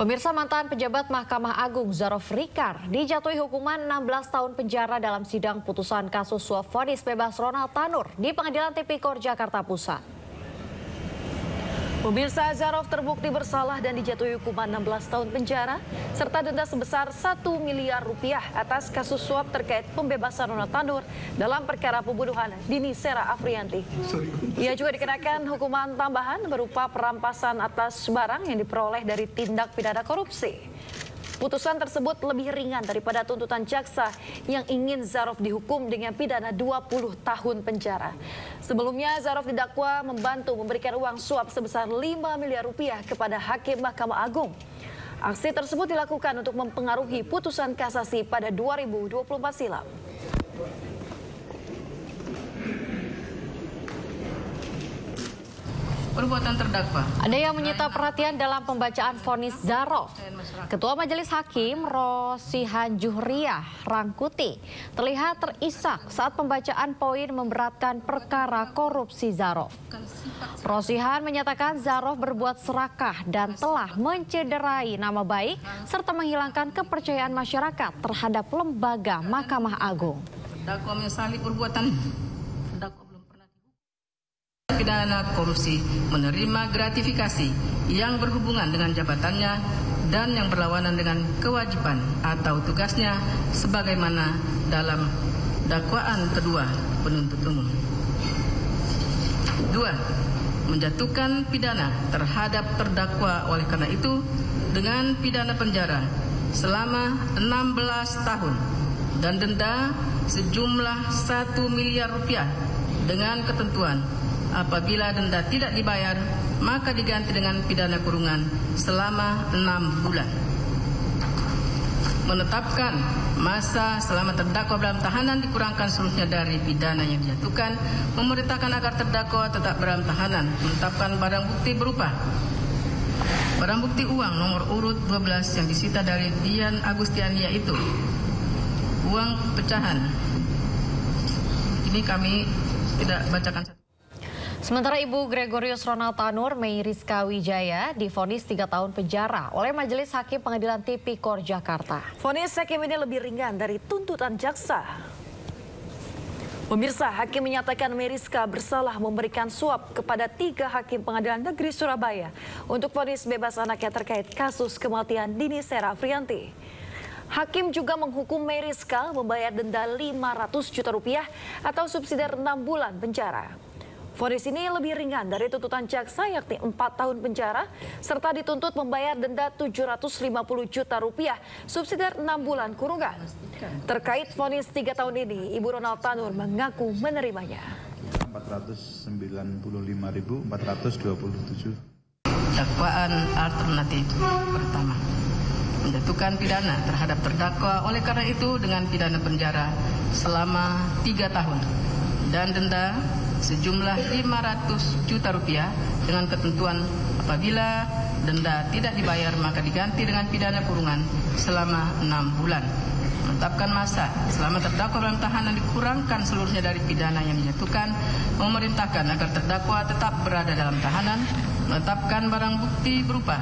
Pemirsa, mantan pejabat Mahkamah Agung Zarof Rikar dijatuhi hukuman 16 tahun penjara dalam sidang putusan kasus suap vonis bebas Ronald Tanur di Pengadilan Tipikor Jakarta Pusat. Pemirsa, Zarof terbukti bersalah dan dijatuhi hukuman 16 tahun penjara serta denda sebesar 1 miliar rupiah atas kasus suap terkait pembebasan Ronald Tanur dalam perkara pembunuhan Dini Sera Afrianti. Ia juga dikenakan hukuman tambahan berupa perampasan atas barang yang diperoleh dari tindak pidana korupsi. Putusan tersebut lebih ringan daripada tuntutan jaksa yang ingin Zarof dihukum dengan pidana 20 tahun penjara. Sebelumnya Zarof didakwa membantu memberikan uang suap sebesar 5 miliar rupiah kepada Hakim Mahkamah Agung. Aksi tersebut dilakukan untuk mempengaruhi putusan kasasi pada 2024 silam. Perbuatan terdakwa. Ada yang menyita perhatian dalam pembacaan vonis Zarof. Ketua Majelis Hakim Rosihan Juhriah Rangkuti terlihat terisak saat pembacaan poin memberatkan perkara korupsi Zarof. Rosihan menyatakan Zarof berbuat serakah dan telah mencederai nama baik serta menghilangkan kepercayaan masyarakat terhadap lembaga Mahkamah Agung. Terdakwa menyesali perbuatan pidana korupsi menerima gratifikasi yang berhubungan dengan jabatannya dan yang berlawanan dengan kewajiban atau tugasnya sebagaimana dalam dakwaan kedua penuntut umum. 2. Menjatuhkan pidana terhadap terdakwa oleh karena itu dengan pidana penjara selama 16 tahun dan denda sejumlah 1 miliar rupiah dengan ketentuan apabila denda tidak dibayar, maka diganti dengan pidana kurungan selama 6 bulan. Menetapkan masa selama terdakwa dalam tahanan dikurangkan seluruhnya dari pidana yang dijatuhkan, memerintahkan agar terdakwa tetap dalam tahanan, menetapkan barang bukti berupa barang bukti uang nomor urut 12 yang disita dari Dian Agustiani, yaitu uang pecahan. Ini kami tidak bacakan. Sementara Ibu Gregorius Ronald Tanur Mei Rizka Wijaya divonis 3 tahun penjara oleh Majelis Hakim Pengadilan Tipikor Jakarta. Vonis hakim ini lebih ringan dari tuntutan jaksa. Pemirsa, hakim menyatakan Mei Rizka bersalah memberikan suap kepada 3 hakim Pengadilan Negeri Surabaya untuk vonis bebas anaknya terkait kasus kematian Dini Sera Afrianti. Hakim juga menghukum Mei Rizka membayar denda 500 juta rupiah atau subsidiar 6 bulan penjara. Vonis ini lebih ringan dari tuntutan jaksa yakni 4 tahun penjara serta dituntut membayar denda 750 juta rupiah subsidiar 6 bulan kurungan. Terkait vonis 3 tahun ini, Ibu Ronald Tanur mengaku menerimanya. 495.427. Dakwaan alternatif pertama, menjatuhkan pidana terhadap terdakwa oleh karena itu dengan pidana penjara selama 3 tahun dan denda sejumlah 500 juta rupiah dengan ketentuan apabila denda tidak dibayar maka diganti dengan pidana kurungan selama 6 bulan. Menetapkan masa selama terdakwa dalam tahanan dikurangkan seluruhnya dari pidana yang dijatuhkan, memerintahkan agar terdakwa tetap berada dalam tahanan, menetapkan barang bukti berupa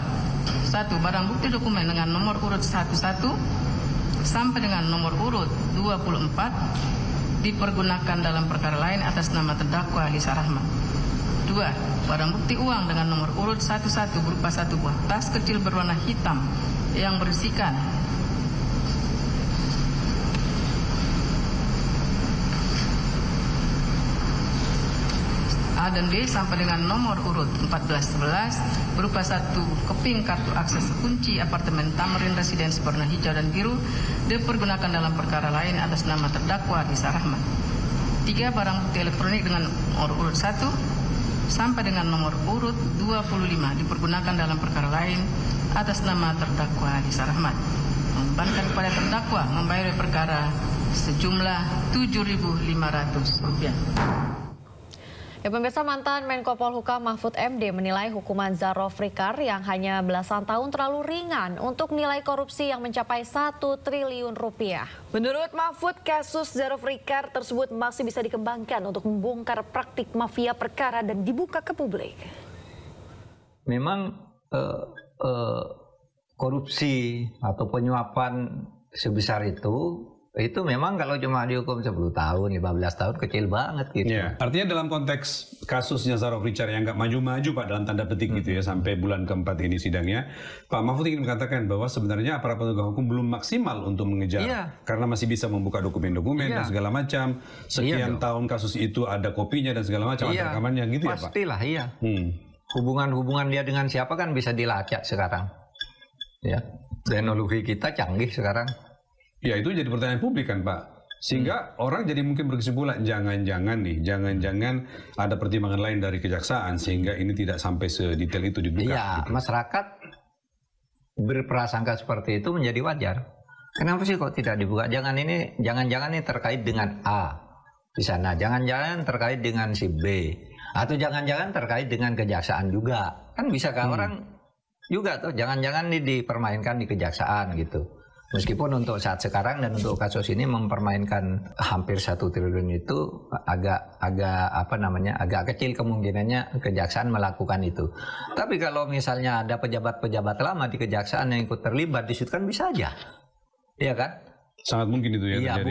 1. Barang bukti dokumen dengan nomor urut 11 sampai dengan nomor urut 24 dipergunakan dalam perkara lain atas nama terdakwa Lisa Rahmat. 2. Barang bukti uang dengan nomor urut 11 berupa 1 buah tas kecil berwarna hitam yang berisikan A dan B sampai dengan nomor urut 1411 berupa 1 keping kartu akses kunci apartemen Tamrin Residence warna hijau dan biru dipergunakan dalam perkara lain atas nama terdakwa Lisa Rahmat. 3. Barang bukti elektronik dengan nomor urut 1 sampai dengan nomor urut 25 dipergunakan dalam perkara lain atas nama terdakwa Lisa Rahmat. Membebankan kepada terdakwa membayar perkara sejumlah Rp7.500. Ya, pemirsa, mantan Menko Polhukam Mahfud MD menilai hukuman Zarof Rikar yang hanya belasan tahun terlalu ringan untuk nilai korupsi yang mencapai 1 triliun rupiah. Menurut Mahfud, kasus Zarof Rikar tersebut masih bisa dikembangkan untuk membongkar praktik mafia perkara dan dibuka ke publik. Memang korupsi atau penyuapan sebesar itu memang kalau cuma dihukum 10 tahun, 15 tahun kecil banget gitu. Ya, artinya dalam konteks kasusnya Zarov Richard yang nggak maju-maju Pak dalam tanda petik gitu ya sampai bulan keempat ini sidangnya, Pak Mahfud ingin mengatakan bahwa sebenarnya aparat penegak hukum belum maksimal untuk mengejar karena masih bisa membuka dokumen-dokumen dan segala macam. Sekian tahun kasus itu ada kopinya dan segala macam, ada rekamannya gitu ya Pak? Pastilah iya. Hubungan-hubungan dia dengan siapa kan bisa dilacak sekarang. Ya, teknologi kita canggih sekarang. Ya itu jadi pertanyaan publik kan Pak. Sehingga orang jadi mungkin berkesimpulan jangan-jangan ada pertimbangan lain dari kejaksaan sehingga ini tidak sampai sedetail itu dibuka. Iya, gitu. Masyarakat berprasangka seperti itu menjadi wajar. Kenapa sih kok tidak dibuka? Jangan-jangan ini terkait dengan A di sana, jangan-jangan terkait dengan si B, atau jangan-jangan terkait dengan kejaksaan juga. Kan bisa kan orang juga tuh, jangan-jangan ini dipermainkan di kejaksaan gitu. Meskipun untuk saat sekarang dan untuk kasus ini mempermainkan hampir 1 triliun itu agak kecil kemungkinannya kejaksaan melakukan itu. Tapi kalau misalnya ada pejabat-pejabat lama di kejaksaan yang ikut terlibat di situ kan bisa aja, iya kan? Sangat mungkin itu ya. Iya,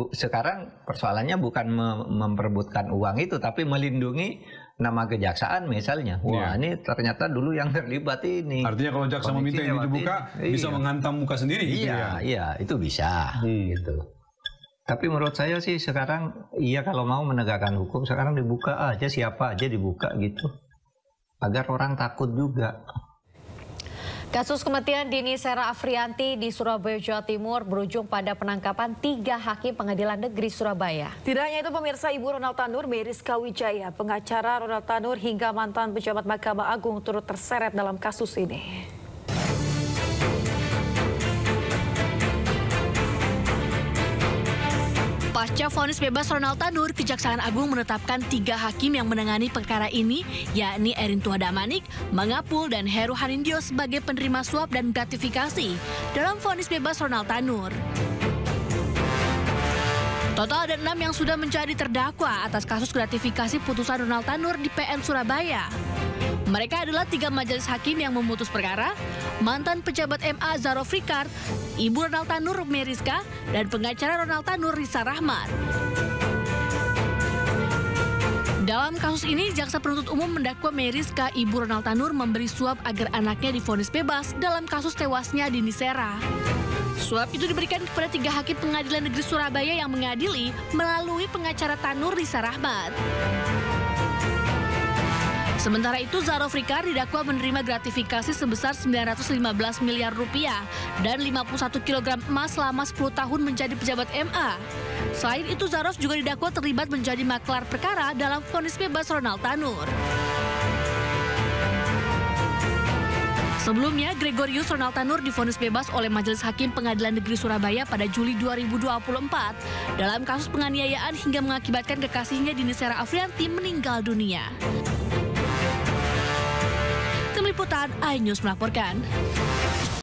sekarang persoalannya bukan memperebutkan uang itu, tapi melindungi nama kejaksaan misalnya. Wah, ini ternyata dulu yang terlibat ini. Artinya kalau jaksa meminta ini dibuka, bisa menghantam muka sendiri gitu ya? Iya, itu bisa. Gitu. Tapi menurut saya sih sekarang, kalau mau menegakkan hukum, sekarang dibuka aja, siapa aja dibuka gitu. Agar orang takut juga. Kasus kematian Dini Sera Afrianti di Surabaya, Jawa Timur berujung pada penangkapan 3 hakim Pengadilan Negeri Surabaya. Tidak hanya itu pemirsa, Ibu Ronald Tanur, Meriska Wijaya, pengacara Ronald Tanur hingga mantan pejabat Mahkamah Agung turut terseret dalam kasus ini. Pasca vonis bebas Ronald Tanur, Kejaksaan Agung menetapkan 3 hakim yang menangani perkara ini, yakni Erin Tuadamanik, Mangapul, dan Heru Hanindyo sebagai penerima suap dan gratifikasi dalam vonis bebas Ronald Tanur. Total ada 6 yang sudah menjadi terdakwa atas kasus gratifikasi putusan Ronald Tanur di PN Surabaya. Mereka adalah 3 majelis hakim yang memutus perkara, mantan pejabat MA Zarov Richard, Ibu Ronald Tanur Meriska, dan pengacara Ronald Tanur Risa Rahmat. Dalam kasus ini, jaksa penuntut umum mendakwa Meriska, Ibu Ronald Tanur memberi suap agar anaknya divonis bebas dalam kasus tewasnya Dini Sera. Suap itu diberikan kepada 3 hakim Pengadilan Negeri Surabaya yang mengadili melalui pengacara Tanur Risa Rahmat. Sementara itu, Zarov Richard didakwa menerima gratifikasi sebesar 915 miliar rupiah dan 51 kg emas selama 10 tahun menjadi pejabat MA. Selain itu, Zarov juga didakwa terlibat menjadi maklar perkara dalam vonis bebas Ronald Tanur. Sebelumnya, Gregorius Ronald Tanur divonis bebas oleh Majelis Hakim Pengadilan Negeri Surabaya pada Juli 2024 dalam kasus penganiayaan hingga mengakibatkan kekasihnya Dini Sera Afrianti meninggal dunia. Tim Liputan iNews melaporkan.